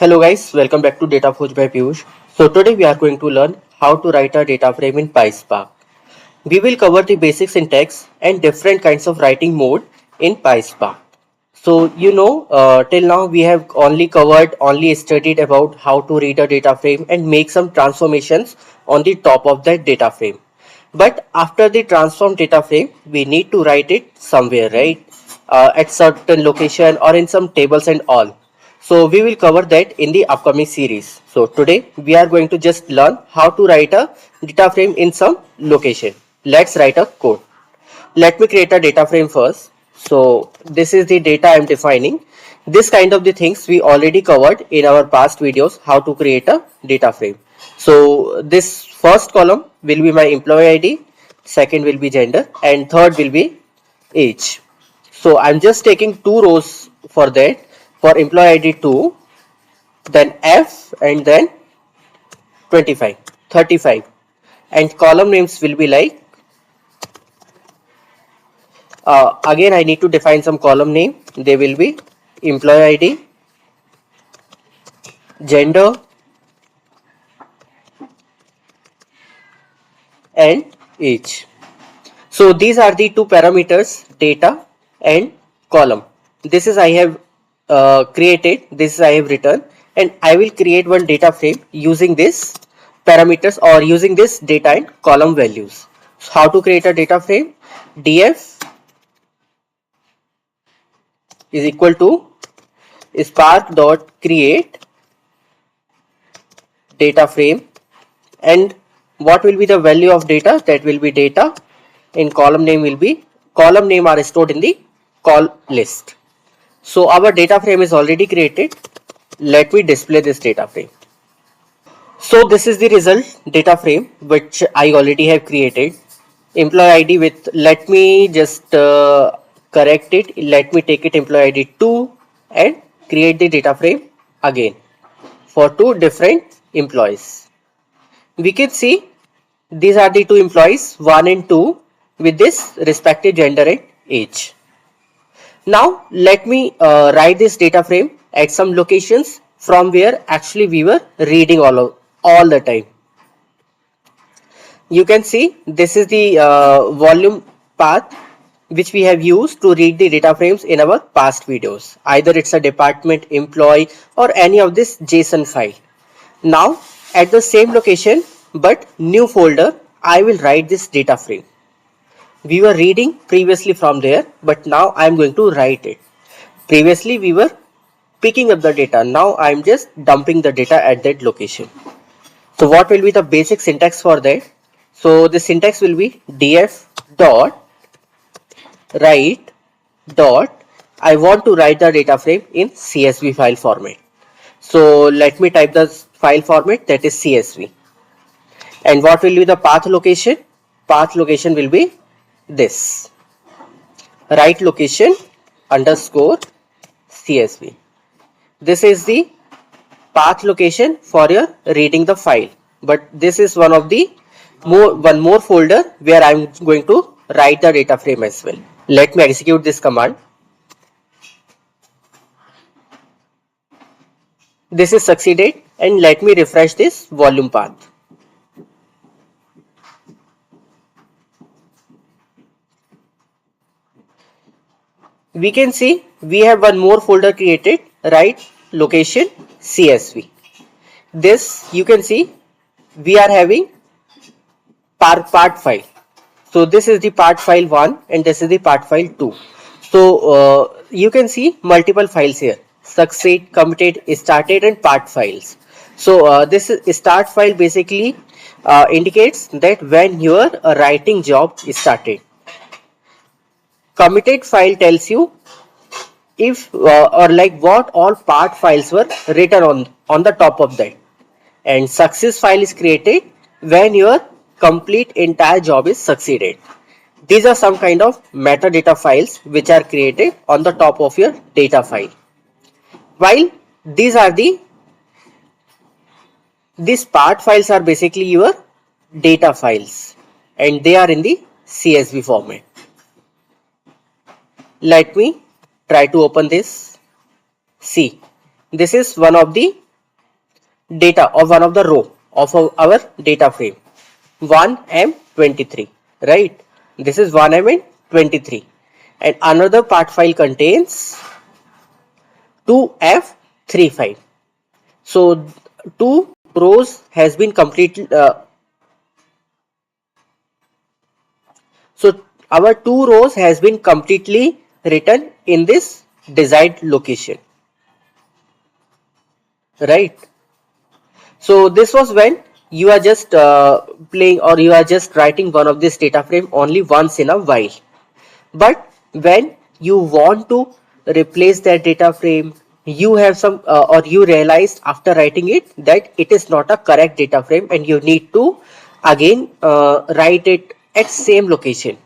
Hello guys, welcome back to Data Forge by Piyush. So today we are going to learn how to write a data frame in PySpark. We will cover the basic syntax and different kinds of writing mode in PySpark. So till now we have only studied about how to read a data frame and make some transformations on the top of that data frame. But after the transform data frame, we need to write it somewhere, right? At certain location or in some tables and all. So we will cover that in the upcoming series. So today we are going to just learn how to write a data frame in some location. Let's write a code. Let me create a data frame first. So this is the data I'm defining. This kind of the things we already covered in our past videos, how to create a data frame. So this first column will be my employee ID, second will be gender, and third will be age. So I'm just taking two rows for that. For employee ID 2, then F, and then 25, 35. And column names will be like, again I need to define some column name. They will be employee ID, gender, and age. So these are the two parameters, data and column. This is I have created, this is I have written, and I will create one data frame using this parameters or using this data and column values. So how to create a data frame? df is equal to spark dot create data frame, and what will be the value of data? That will be data, in column name will be, column name are stored in the call list. So our data frame is already created. Let me display this data frame. So this is the result data frame which I already have created. Employee ID with, let me just correct it. Let me take it employee ID 2 and create the data frame again for two different employees. We can see these are the two employees 1 and 2 with this respective gender and age. Now let me write this data frame at some locations from where actually we were reading all the time. You can see this is the volume path which we have used to read the data frames in our past videos. Either it's a department, employee, or any of this JSON file. Now at the same location but new folder, I will write this data frame. We were reading previously from there, but now I am going to write it. Previously we were picking up the data, now I am just dumping the data at that location. So what will be the basic syntax for that? So the syntax will be df dot write dot, I want to write the data frame in CSV file format. So let me type the file format, that is CSV. And what will be the path location? Path location will be this, write location underscore CSV. This is the path location for your reading the file, but this is one of the one more folder where I'm going to write the data frame as well. Let me execute this command. This is succeeded, and let me refresh this volume path. We can see we have one more folder created, right? Location CSV. This you can see we are having part file. So this is the part file 1 and this is the part file 2. So you can see multiple files here: succeed, committed, started, and part files. So this is start file basically indicates that when your writing job is started. Committed file tells you if or like what all part files were written on the top of that, and success file is created when your complete entire job is succeeded. These are some kind of metadata files which are created on the top of your data file, while these part files are basically your data files and they are in the CSV format. Let me try to open this. See, this is one of the data or one of the row of our data frame 1M23, right? This is 1M23, and another part file contains 2F35. So two rows has been completed. So our two rows has been completely written in this desired location, right? So this was when you are just playing, or you are just writing one of this data frame only once in a while. But when you want to replace that data frame, you have some or you realize after writing it that it is not a correct data frame, and you need to again write it at same location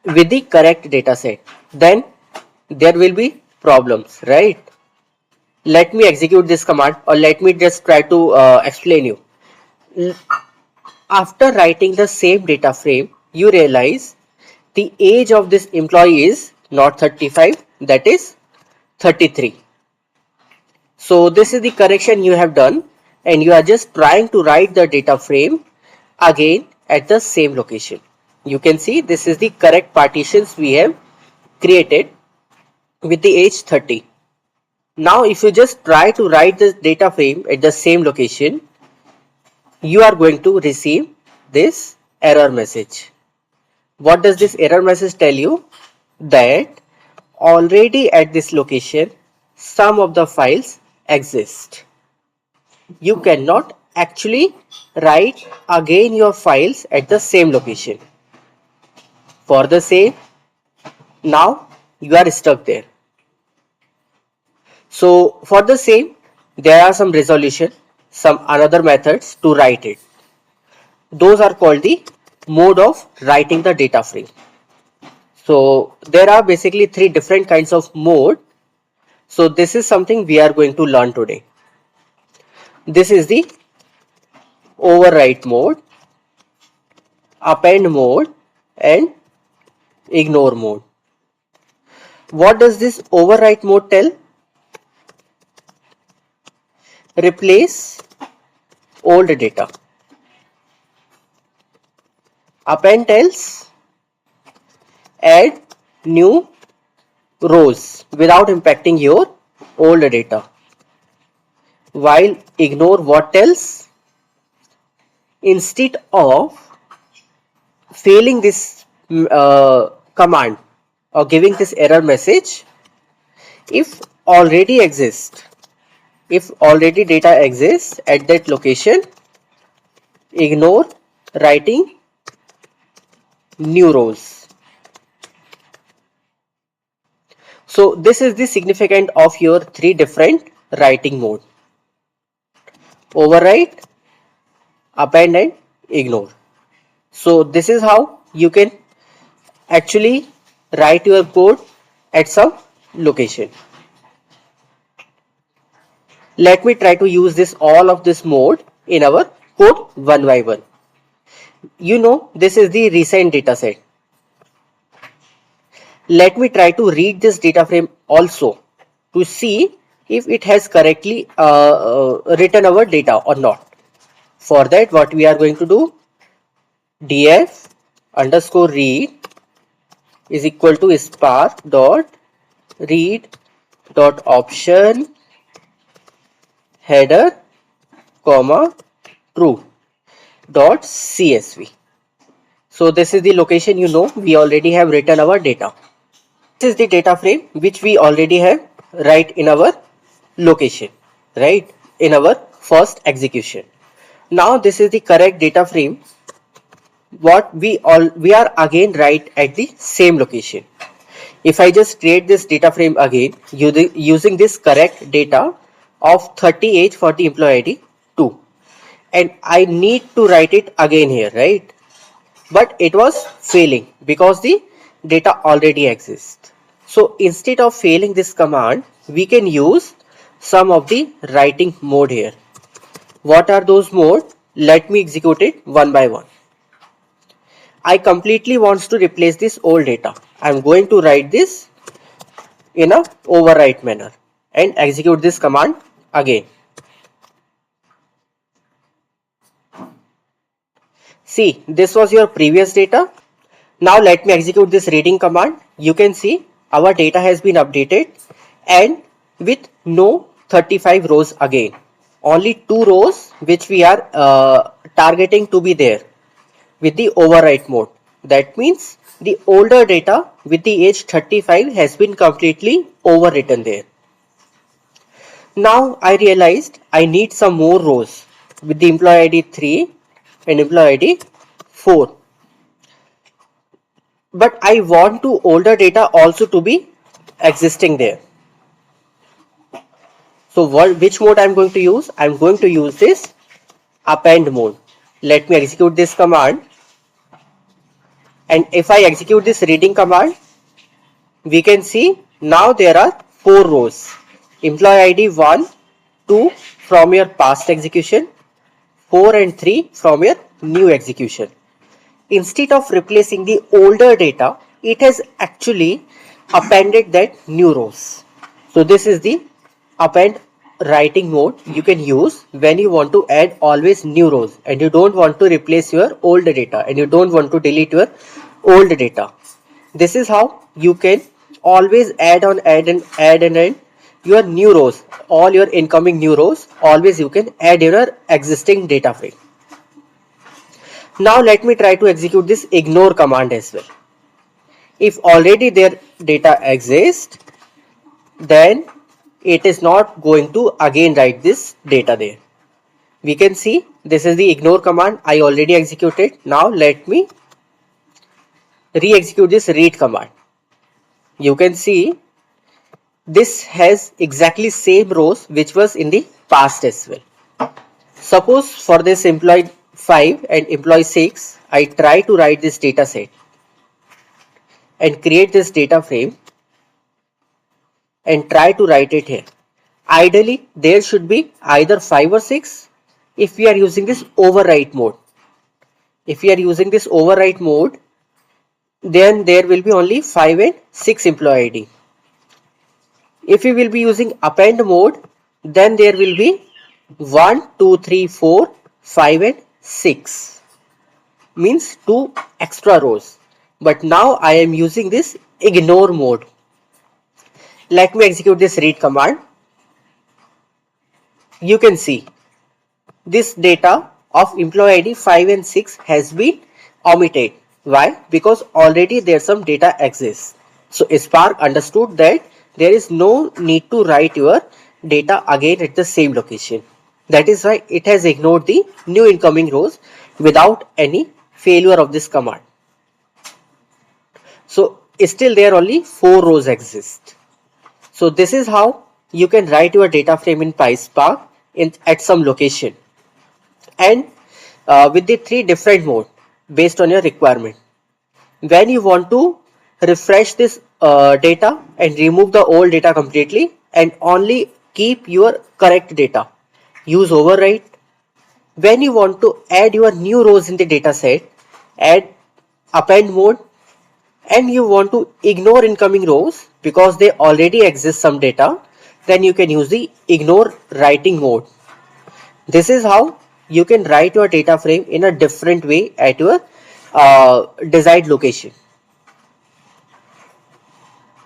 with the correct data set, then there will be problems, right? Let me execute this command, or let me just try to explain you. After writing the same data frame, you realize the age of this employee is not 35, that is 33. So this is the correction you have done, and you are just trying to write the data frame again at the same location. You can see this is the correct partitions we have created with the age 30. Now if you just try to write this data frame at the same location, you are going to receive this error message. What does this error message tell you? That already at this location some of the files exist. You cannot actually write again your files at the same location. For the same, now you are stuck there. So for the same, there are some resolution, some another methods to write it. Those are called the mode of writing the data frame. So there are basically three different kinds of mode. So this is something we are going to learn today. This is the overwrite mode, append mode, and ignore mode. What does this overwrite mode tell? Replace old data. Append tells add new rows without impacting your old data. While ignore what tells? Instead of failing this command or giving this error message, if already data exists at that location, ignore writing new rows. So this is the significance of your three different writing mode: overwrite, append, and ignore. So this is how you can actually write your code at some location. Let me try to use this all of this mode in our code one by one. You know, this is the recent data set. Let me try to read this data frame also to see if it has correctly written our data or not. For that, what we are going to do, df underscore read is equal to spark dot read dot option header comma true dot csv. So this is the location, you know, we already have written our data. This is the data frame which we already have right in our location, right, in our first execution. Now this is the correct data frame what we are again right at the same location. If I just create this data frame again using this correct data of 30 age for the employee ID 2, and I need to write it again here, right? But it was failing because the data already exists. So instead of failing this command, we can use some of the writing mode here. What are those modes? Let me execute it one by one. I completely wants to replace this old data. I am going to write this in a overwrite manner and execute this command again. See, this was your previous data. Now let me execute this reading command. You can see our data has been updated and with no 35 rows again. Only 2 rows which we are targeting to be there with the overwrite mode. That means the older data with the age 35 has been completely overwritten there. Now I realized I need some more rows with the employee ID 3 and employee ID 4. But I want to older data also to be existing there. So which mode I'm going to use? I'm going to use this append mode. Let me execute this command. And if I execute this reading command, we can see now there are 4 rows. Employee ID 1, 2 from your past execution, 4 and 3 from your new execution. Instead of replacing the older data, it has actually appended that new rows. So this is the append writing mode you can use when you want to add always new rows and you don't want to replace your old data and you don't want to delete your old data. This is how you can always add your new rows, all your incoming new rows, always you can add your existing data frame. Now let me try to execute this ignore command as well. If already their data exists, then it is not going to again write this data there. We can see this is the ignore command I already executed. Now let me re-execute this read command. You can see this has exactly same rows which was in the past as well. Suppose for this employee 5 and employee 6, I try to write this data set and create this data frame and try to write it here. Ideally, there should be either 5 or 6 if we are using this overwrite mode. If we are using this overwrite mode, then there will be only 5 and 6 employee ID. If we will be using append mode, then there will be 1, 2, 3, 4, 5 and 6. Means 2 extra rows. But now I am using this ignore mode. Let me execute this read command. You can see this data of employee ID 5 and 6 has been omitted. Why? Because already there some data exists. So Spark understood that there is no need to write your data again at the same location. That is why it has ignored the new incoming rows without any failure of this command. So still there only 4 rows exist. So this is how you can write your data frame in PySpark at some location and with the 3 different mode based on your requirement. When you want to refresh this data and remove the old data completely and only keep your correct data, use overwrite. When you want to add your new rows in the data set, add append mode. And you want to ignore incoming rows because they already exist some data, then you can use the ignore writing mode. This is how you can write your data frame in a different way at your desired location.